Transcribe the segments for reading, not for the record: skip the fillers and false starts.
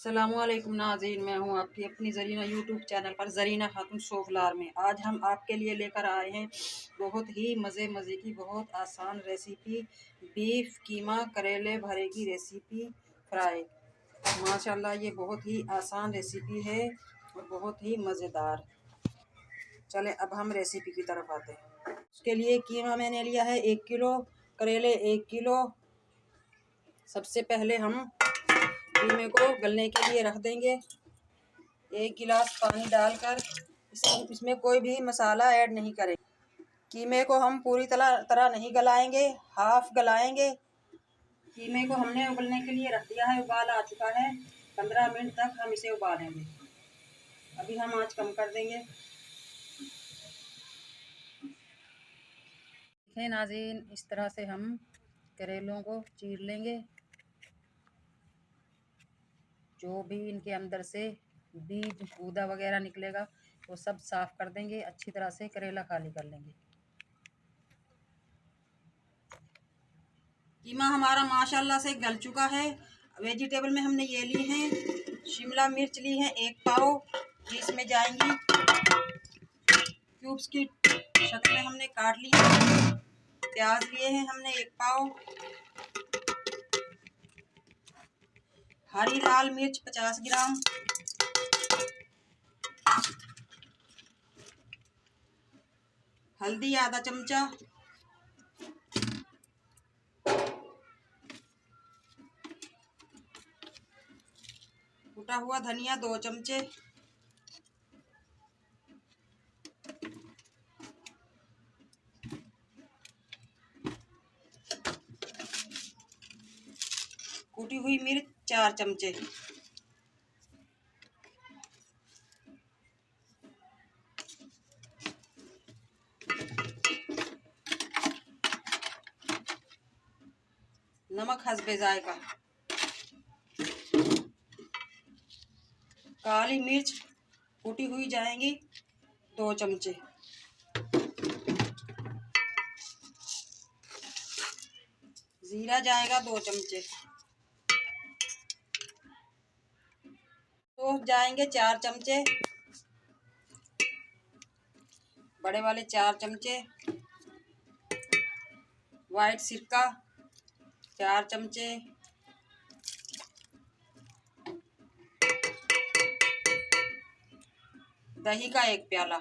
अस्सलामुअलैकुम नाज़रीन, मैं हूँ आपकी अपनी ज़रीना यूट्यूब चैनल पर ज़रीना खातून सोफलार में। आज हम आपके लिए लेकर आए हैं बहुत ही मज़े की बहुत आसान रेसिपी, बीफ कीमा करेले भरे की रेसिपी फ्राई। माशाल्लाह ये बहुत ही आसान रेसिपी है और बहुत ही मज़ेदार। चले अब हम रेसिपी की तरफ आते हैं। उसके लिए कीमा मैंने लिया है 1 किलो, करेले 1 किलो। सबसे पहले हम कीमे को गलने के लिए रख देंगे। 1 गिलास पानी डालकर इसमें कोई भी मसाला ऐड नहीं करेंगे। कीमे को हम पूरी तरह नहीं गलाएंगे, हाफ गलाएंगे। कीमे को हमने उबलने के लिए रख दिया है, उबाल आ चुका है। 15 मिनट तक हम इसे उबालेंगे। अभी हम आंच कम कर देंगे। देखें नाज़रीन, इस तरह से हम करेलों को चीर लेंगे। जो भी इनके अंदर से बीज गूदा वगैरह निकलेगा वो सब साफ कर देंगे। अच्छी तरह से करेला खाली कर लेंगे। कीमा हमारा माशाल्लाह से गल चुका है। वेजिटेबल में हमने ये ली हैं, शिमला मिर्च ली है 1 पाव, जिसमें जाएंगी क्यूब्स की शक्ल में हमने काट ली है। प्याज लिए हैं हमने 1 पाव, हरी लाल मिर्च 50 ग्राम, हल्दी आधा चमचा, कुटा हुआ धनिया 2 चमचे, कुटी हुई मिर्च 4 चमचे, नमक हस्बे जायका, काली मिर्च कुटी हुई जाएंगी 2 चमचे, जीरा जाएगा 2 चमचे, तो जाएंगे 4 चमचे, बड़े वाले 4 चमचे, वाइट सिरका 4 चमचे, दही का 1 प्याला,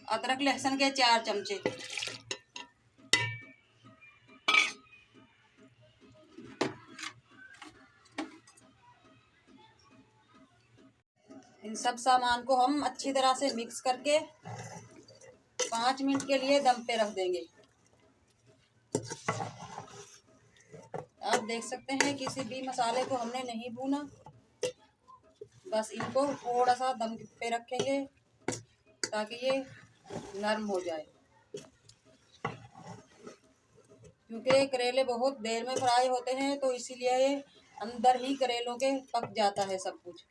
अदरक लहसुन के 4 चमचे, इन सब सामान को हम अच्छी तरह से मिक्स करके 5 मिनट के लिए दम पे रख देंगे। आप देख सकते हैं किसी भी मसाले को हमने नहीं भूना, बस इनको थोड़ा सा दम पे रखेंगे ताकि ये नरम हो जाए। क्योंकि करेले बहुत देर में फ्राई होते हैं तो इसीलिए ये अंदर ही करेलों के पक जाता है सब कुछ।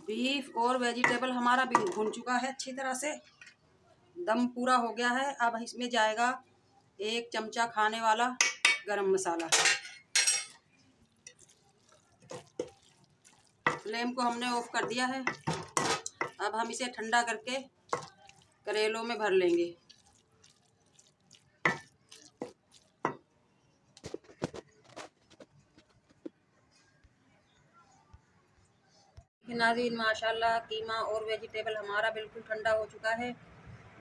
बीफ और वेजिटेबल हमारा भी भून चुका है अच्छी तरह से, दम पूरा हो गया है। अब इसमें जाएगा 1 चमचा खाने वाला गरम मसाला। फ्लेम को हमने ऑफ कर दिया है। अब हम इसे ठंडा करके करेलों में भर लेंगे। नाज़रीन, माशाल्लाह कीमा और वेजिटेबल हमारा बिल्कुल ठंडा हो चुका है।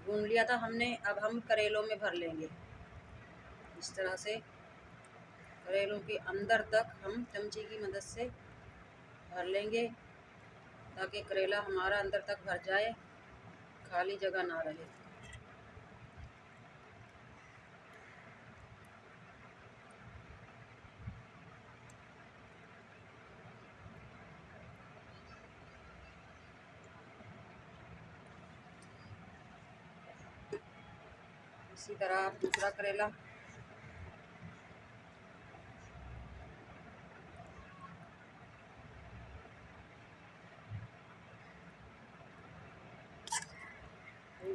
भून लिया था हमने। अब हम करेलों में भर लेंगे। इस तरह से करेलों के अंदर तक हम चमचे की मदद से भर लेंगे ताकि करेला हमारा अंदर तक भर जाए, खाली जगह ना रहे। इसी तरह दूसरा करेला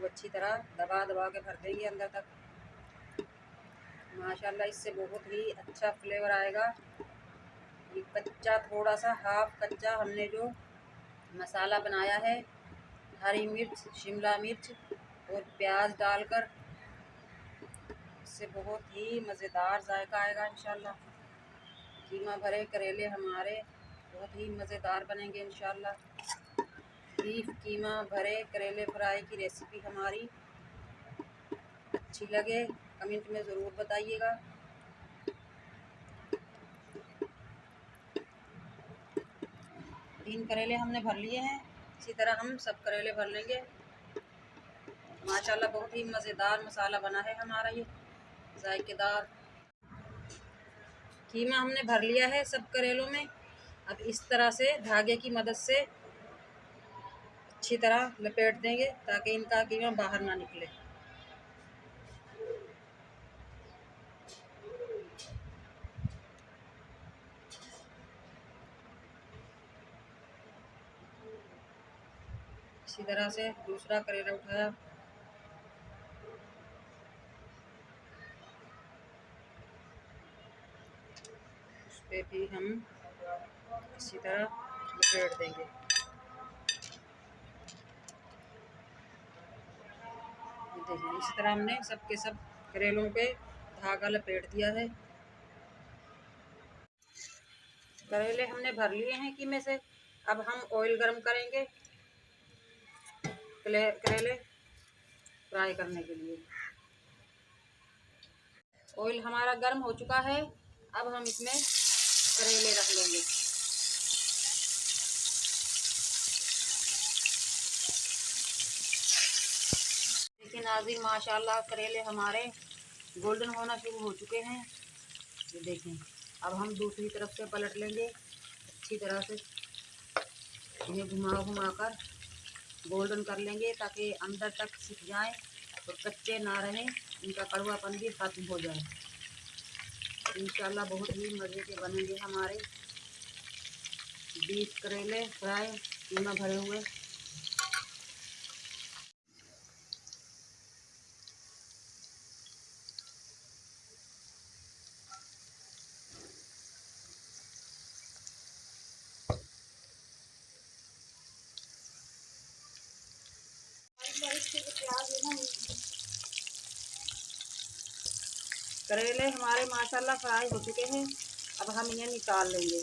खूब अच्छी तरह दबा दबा के भर देंगे अंदर तक। माशाल्लाह इससे बहुत ही अच्छा फ्लेवर आएगा। ये कच्चा थोड़ा सा हाफ कच्चा हमने जो मसाला बनाया है, हरी मिर्च, शिमला मिर्च और प्याज डालकर, इससे बहुत ही मज़ेदार जायका आएगा इंशाल्लाह। कीमा भरे करेले हमारे बहुत ही मज़ेदार बनेंगे इंशाल्लाह। बीफ कीमा भरे करेले फ्राई की रेसिपी हमारी अच्छी लगे कमेंट में ज़रूर बताइएगा। 3 करेले हमने भर लिए हैं, इसी तरह हम सब करेले भर लेंगे। माशाल्लाह बहुत ही मज़ेदार मसाला बना है हमारा ये जायकेदार। कीमा हमने भर लिया है सब करेलों में। अब इस तरह से धागे की मदद से अच्छी तरह लपेट देंगे ताकि इनका कीमा बाहर ना निकले। इसी तरह से दूसरा करेला उठाया, उस पर भी हम इसी तरह लपेट देंगे। देखिए इसी तरह हमने सब के सब करेलों पे धागा लपेट दिया है। करेले हमने भर लिए हैं कीमे से। अब हम ऑयल गरम करेंगे करेले फ्राई करने के लिए। ऑयल हमारा गर्म हो चुका है। अब हम इसमें करेले रख लेंगे। देखिए नाज़रीन माशाल्लाह करेले हमारे गोल्डन होना शुरू हो चुके हैं। ये देखें। अब हम दूसरी तरफ से पलट लेंगे अच्छी तरह से, इन्हें घुमा घुमा कर गोल्डन कर लेंगे ताकि अंदर तक सिक जाए और कच्चे ना रहें, इनका कड़वापन भी खत्म हो जाए। इंशाल्लाह बहुत ही मज़े के बनेंगे हमारे बीफ करेले फ्राई कीमा भरे हुए। करेले हमारे माशाल्लाह फ्राई हो चुके हैं। अब हम इन्हें निकाल लेंगे।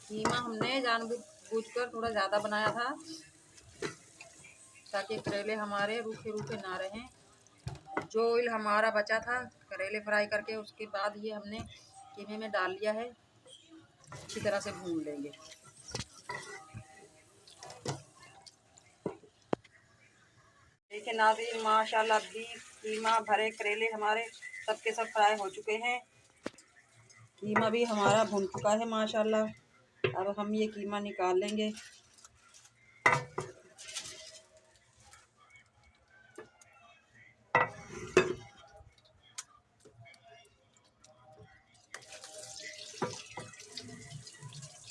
कीमा हमने जानबूझकर थोड़ा ज़्यादा बनाया था ताकि करेले हमारे रूखे रूखे ना रहें। जो ऑयल हमारा बचा था करेले फ्राई करके, उसके बाद ये हमने कीमे में डाल लिया है। अच्छी तरह से भून लेंगे। देखिए नाज़रीन माशाल्लाह बीफ कीमा भरे करेले हमारे सब के सब फ्राई हो चुके हैं। कीमा भी हमारा भुन चुका है माशाल्लाह। अब हम ये कीमा निकाल लेंगे।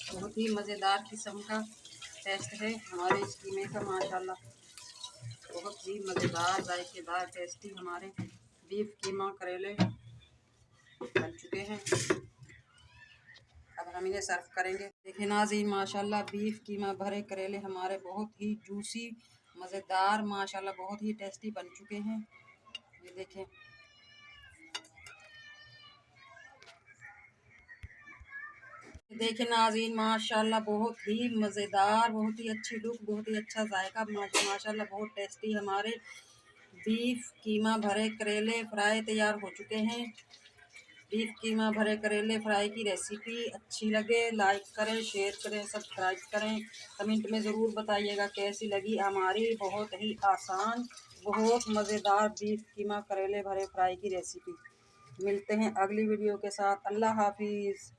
बहुत ही मज़ेदार किस्म का टेस्ट है हमारे इस कीमे का माशाल्लाह। बहुत ही मज़ेदार जायकेदार टेस्टी हमारे बीफ कीमा करेले बन चुके हैं। अब हम इन्हें सर्व करेंगे। देखिए नाज़रीन माशाल्लाह बीफ कीमा भरे करेले हमारे बहुत ही जूसी मज़ेदार माशाल्लाह बहुत ही टेस्टी बन चुके हैं। ये देखें। देखिए नाज़रीन माशाल्लाह बहुत ही मज़ेदार, बहुत ही अच्छी लुक, बहुत ही अच्छा जायका माशाल्लाह बहुत टेस्टी हमारे बीफ कीमा भरे करेले फ्राई तैयार हो चुके हैं। बीफ कीमा भरे करेले फ्राई की रेसिपी अच्छी लगे लाइक करें, शेयर करें, सब्सक्राइब करें। कमेंट में ज़रूर बताइएगा कैसी लगी हमारी बहुत ही आसान बहुत मज़ेदार बीफ कीमा करेले भरे फ्राई की रेसिपी। मिलते हैं अगली वीडियो के साथ। अल्लाह हाफिज़।